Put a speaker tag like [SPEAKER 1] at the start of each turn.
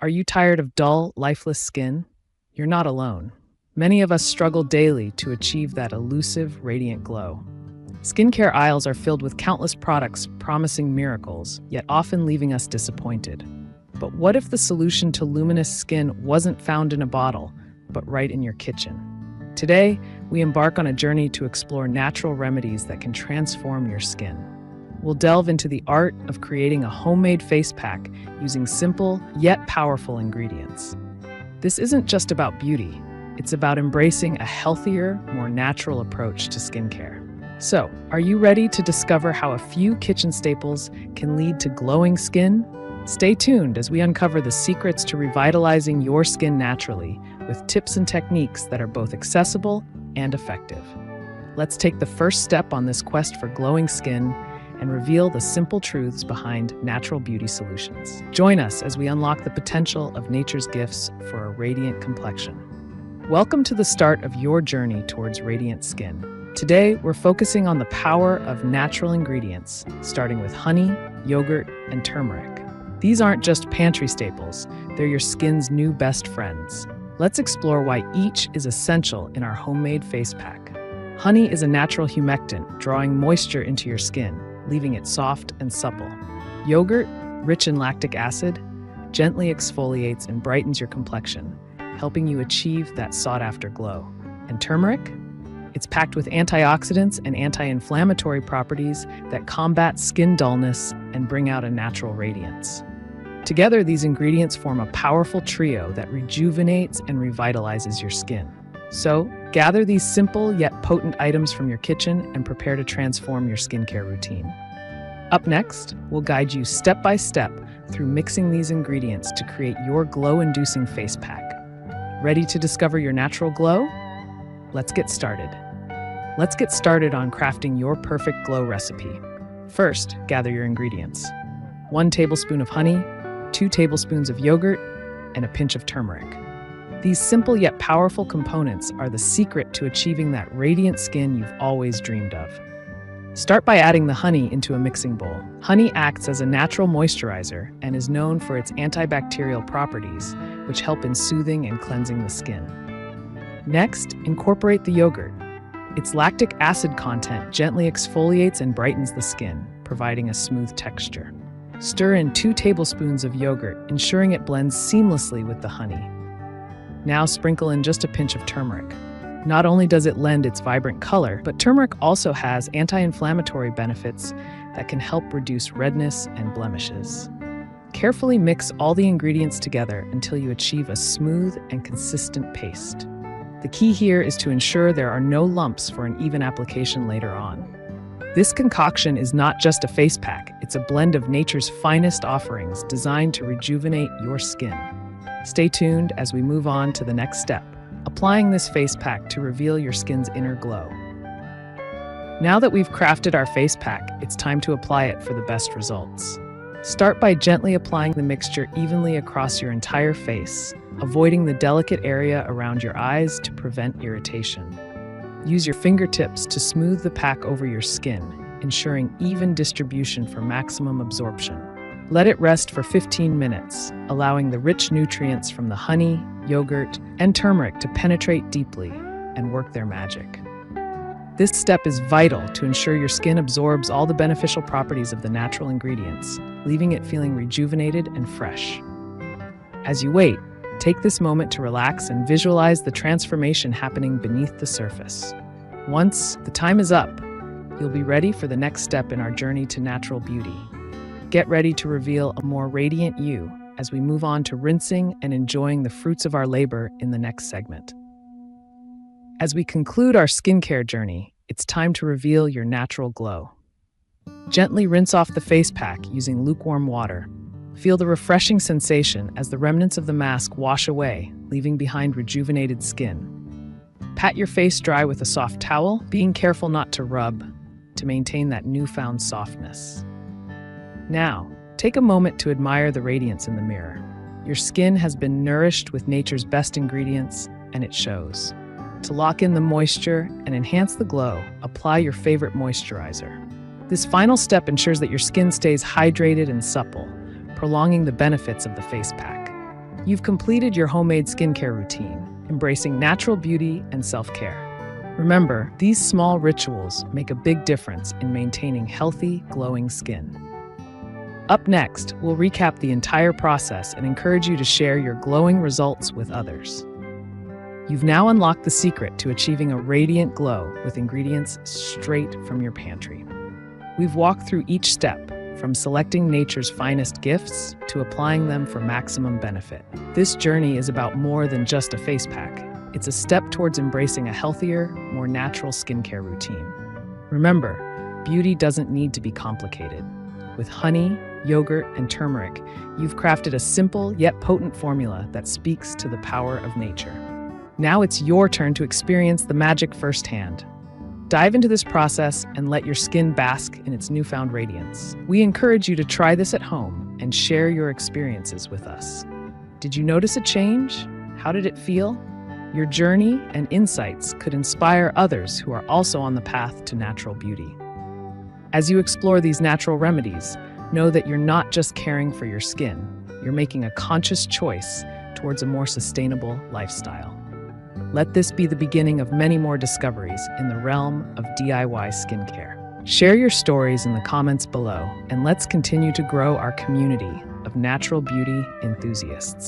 [SPEAKER 1] Are you tired of dull, lifeless skin? You're not alone. Many of us struggle daily to achieve that elusive, radiant glow. Skincare aisles are filled with countless products promising miracles, yet often leaving us disappointed. But what if the solution to luminous skin wasn't found in a bottle, but right in your kitchen? Today, we embark on a journey to explore natural remedies that can transform your skin. We'll delve into the art of creating a homemade face pack using simple yet powerful ingredients. This isn't just about beauty, it's about embracing a healthier, more natural approach to skincare. So, are you ready to discover how a few kitchen staples can lead to glowing skin? Stay tuned as we uncover the secrets to revitalizing your skin naturally with tips and techniques that are both accessible and effective. Let's take the first step on this quest for glowing skin and reveal the simple truths behind natural beauty solutions. Join us as we unlock the potential of nature's gifts for a radiant complexion. Welcome to the start of your journey towards radiant skin. Today, we're focusing on the power of natural ingredients, starting with honey, yogurt, and turmeric. These aren't just pantry staples, they're your skin's new best friends. Let's explore why each is essential in our homemade face pack. Honey is a natural humectant, drawing moisture into your skin, leaving it soft and supple. Yogurt, rich in lactic acid, gently exfoliates and brightens your complexion, helping you achieve that sought-after glow. And turmeric? It's packed with antioxidants and anti-inflammatory properties that combat skin dullness and bring out a natural radiance. Together, these ingredients form a powerful trio that rejuvenates and revitalizes your skin. So, gather these simple yet potent items from your kitchen and prepare to transform your skincare routine. Up next, we'll guide you step by step through mixing these ingredients to create your glow-inducing face pack. Ready to discover your natural glow? Let's get started. Let's get started on crafting your perfect glow recipe. First, gather your ingredients. 1 tablespoon of honey, 2 tablespoons of yogurt, and a pinch of turmeric. These simple yet powerful components are the secret to achieving that radiant skin you've always dreamed of. Start by adding the honey into a mixing bowl. Honey acts as a natural moisturizer and is known for its antibacterial properties, which help in soothing and cleansing the skin. Next, incorporate the yogurt. Its lactic acid content gently exfoliates and brightens the skin, providing a smooth texture. Stir in 2 tablespoons of yogurt, ensuring it blends seamlessly with the honey. Now sprinkle in just a pinch of turmeric. Not only does it lend its vibrant color, but turmeric also has anti-inflammatory benefits that can help reduce redness and blemishes. Carefully mix all the ingredients together until you achieve a smooth and consistent paste. The key here is to ensure there are no lumps for an even application later on. This concoction is not just a face pack, it's a blend of nature's finest offerings designed to rejuvenate your skin. Stay tuned as we move on to the next step, applying this face pack to reveal your skin's inner glow. Now that we've crafted our face pack, it's time to apply it for the best results. Start by gently applying the mixture evenly across your entire face, avoiding the delicate area around your eyes to prevent irritation. Use your fingertips to smooth the pack over your skin, ensuring even distribution for maximum absorption. Let it rest for 15 minutes, allowing the rich nutrients from the honey, yogurt, and turmeric to penetrate deeply and work their magic. This step is vital to ensure your skin absorbs all the beneficial properties of the natural ingredients, leaving it feeling rejuvenated and fresh. As you wait, take this moment to relax and visualize the transformation happening beneath the surface. Once the time is up, you'll be ready for the next step in our journey to natural beauty. Get ready to reveal a more radiant you as we move on to rinsing and enjoying the fruits of our labor in the next segment. As we conclude our skincare journey, it's time to reveal your natural glow. Gently rinse off the face pack using lukewarm water. Feel the refreshing sensation as the remnants of the mask wash away, leaving behind rejuvenated skin. Pat your face dry with a soft towel, being careful not to rub, to maintain that newfound softness. Now, take a moment to admire the radiance in the mirror. Your skin has been nourished with nature's best ingredients, and it shows. To lock in the moisture and enhance the glow, apply your favorite moisturizer. This final step ensures that your skin stays hydrated and supple, prolonging the benefits of the face pack. You've completed your homemade skincare routine, embracing natural beauty and self-care. Remember, these small rituals make a big difference in maintaining healthy, glowing skin. Up next, we'll recap the entire process and encourage you to share your glowing results with others. You've now unlocked the secret to achieving a radiant glow with ingredients straight from your pantry. We've walked through each step, from selecting nature's finest gifts to applying them for maximum benefit. This journey is about more than just a face pack. It's a step towards embracing a healthier, more natural skincare routine. Remember, beauty doesn't need to be complicated. With honey, yogurt, and turmeric, you've crafted a simple yet potent formula that speaks to the power of nature. Now it's your turn to experience the magic firsthand. Dive into this process and let your skin bask in its newfound radiance. We encourage you to try this at home and share your experiences with us. Did you notice a change? How did it feel? Your journey and insights could inspire others who are also on the path to natural beauty. As you explore these natural remedies, know that you're not just caring for your skin, you're making a conscious choice towards a more sustainable lifestyle. Let this be the beginning of many more discoveries in the realm of DIY skincare. Share your stories in the comments below, and let's continue to grow our community of natural beauty enthusiasts.